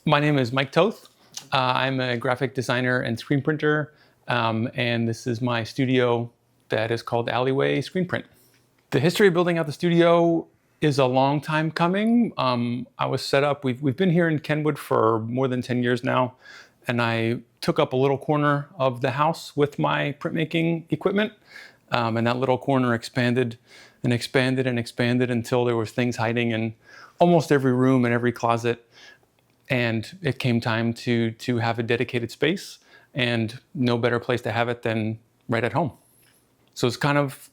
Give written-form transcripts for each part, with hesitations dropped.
My name is Mike Toth. I'm a graphic designer and screen printer, and this is my studio that is called Alleyway Screen Print. The history of building out the studio is a long time coming. I was set up, we've been here in Kenwood for more than 10 years now, and I took up a little corner of the house with my printmaking equipment, and that little corner expanded and expanded and expanded until there was things hiding in almost every room and every closet. And it came time to have a dedicated space, and no better place to have it than right at home. So it's kind of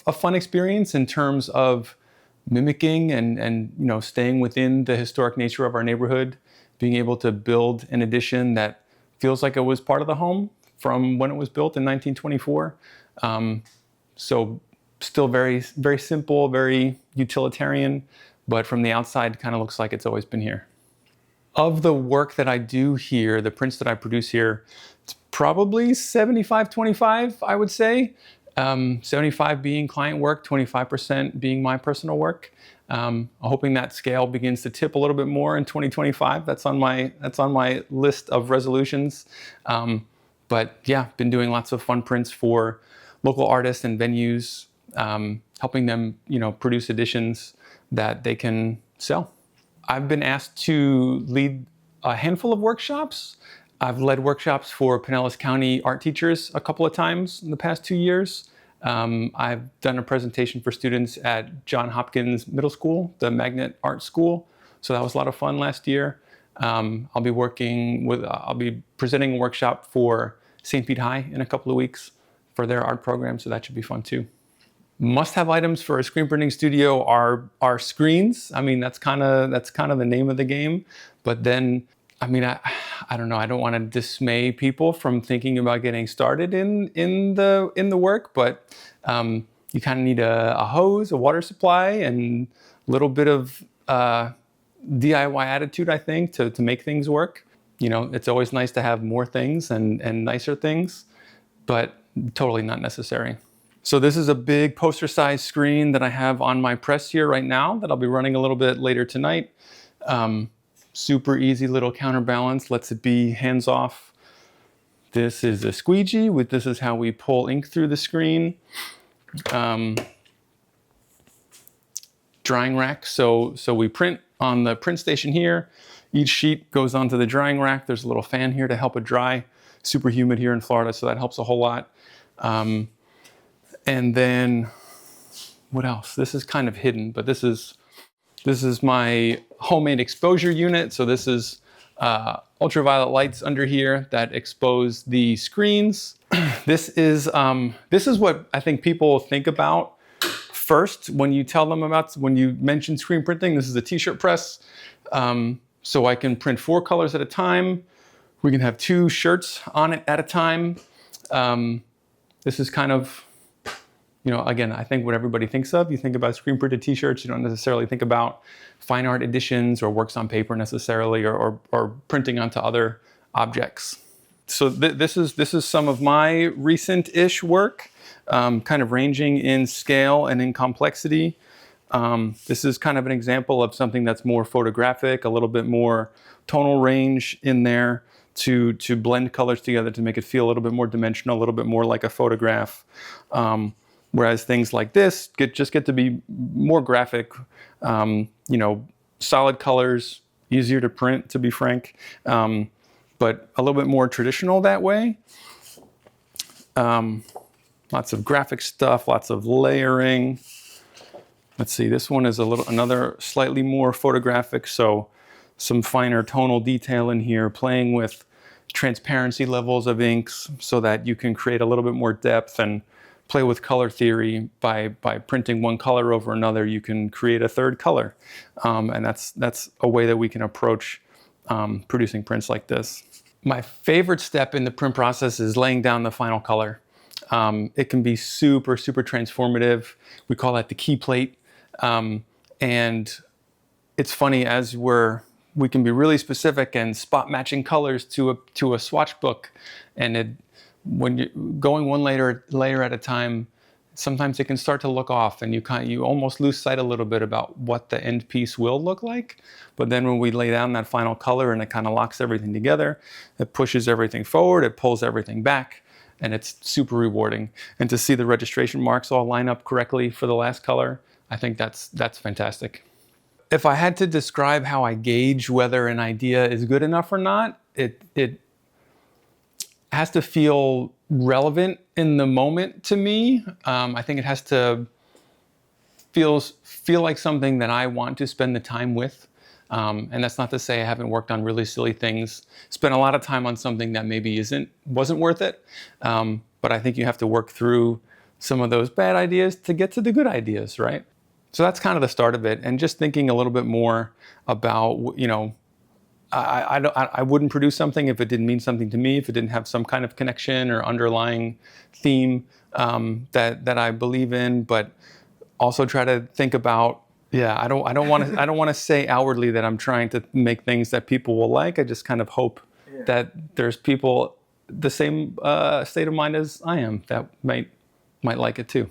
a fun experience in terms of mimicking and staying within the historic nature of our neighborhood, being able to build an addition that feels like it was part of the home from when it was built in 1924. So still very, very simple, very utilitarian, but from the outside kind of looks like it's always been here. Of the work that I do here, the prints that I produce here, it's probably 75-25, I would say. 75 being client work, 25% being my personal work. I'm hoping that scale begins to tip a little bit more in 2025. That's on my list of resolutions. But yeah, been doing lots of fun prints for local artists and venues, helping them, produce editions that they can sell. I've been asked to lead a handful of workshops. I've led workshops for Pinellas County art teachers a couple of times in the past 2 years. I've done a presentation for students at Johns Hopkins Middle School, the Magnet Art School. So that was a lot of fun last year. I'll be presenting a workshop for St. Pete High in a couple of weeks for their art program, so that should be fun too. Must-have items for a screen printing studio are screens. I mean, that's kind of the name of the game. But then, I don't know. I don't want to dismay people from thinking about getting started in the work. But you kind of need a hose, a water supply, and a little bit of DIY attitude, I think, to make things work. It's always nice to have more things and nicer things, but totally not necessary. So this is a big poster-sized screen that I have on my press here right now that I'll be running a little bit later tonight. Super easy little counterbalance, lets it be hands-off. This is a squeegee. This is how we pull ink through the screen. Drying rack, so we print on the print station here. Each sheet goes onto the drying rack. There's a little fan here to help it dry. Super humid here in Florida, so that helps a whole lot. And then, what else? This is kind of hidden, but this is my homemade exposure unit. So this is ultraviolet lights under here that expose the screens. This is what I think people think about first when you mention screen printing. This is a t-shirt press. So I can print 4 colors at a time. We can have 2 shirts on it at a time. This is kind of, again, I think what everybody thinks of. You think about screen printed t-shirts, you don't necessarily think about fine art editions or works on paper necessarily, or printing onto other objects. So this is some of my recent-ish work, kind of ranging in scale and in complexity. This is kind of an example of something that's more photographic, a little bit more tonal range in there to blend colors together to make it feel a little bit more dimensional, a little bit more like a photograph. Whereas things like this get to be more graphic, solid colors, easier to print, to be frank, but a little bit more traditional that way. Lots of graphic stuff, lots of layering. Let's see, this one is another slightly more photographic, so some finer tonal detail in here, playing with transparency levels of inks so that you can create a little bit more depth and play with color theory. By printing one color over another, you can create a third color. And that's a way that we can approach producing prints like this. My favorite step in the print process is laying down the final color. It can be super, super transformative. We call that the key plate. And it's funny, as we can be really specific and spot matching colors to a swatch book, and when you're going one layer at a time, sometimes it can start to look off, and you almost lose sight a little bit about what the end piece will look like. But then when we lay down that final color and it kind of locks everything together, it pushes everything forward, it pulls everything back, and it's super rewarding. And to see the registration marks all line up correctly for the last color, I think that's fantastic. If I had to describe how I gauge whether an idea is good enough or not, it has to feel relevant in the moment to me. I think it has to feel like something that I want to spend the time with. And that's not to say I haven't worked on really silly things, spent a lot of time on something that maybe wasn't worth it. But I think you have to work through some of those bad ideas to get to the good ideas, right? So that's kind of the start of it. And just thinking a little bit more about, I wouldn't produce something if it didn't mean something to me, if it didn't have some kind of connection or underlying theme that I believe in. But also try to think about, I don't want to say outwardly that I'm trying to make things that people will like. I just kind of hope that there's people the same state of mind as I am that might like it too.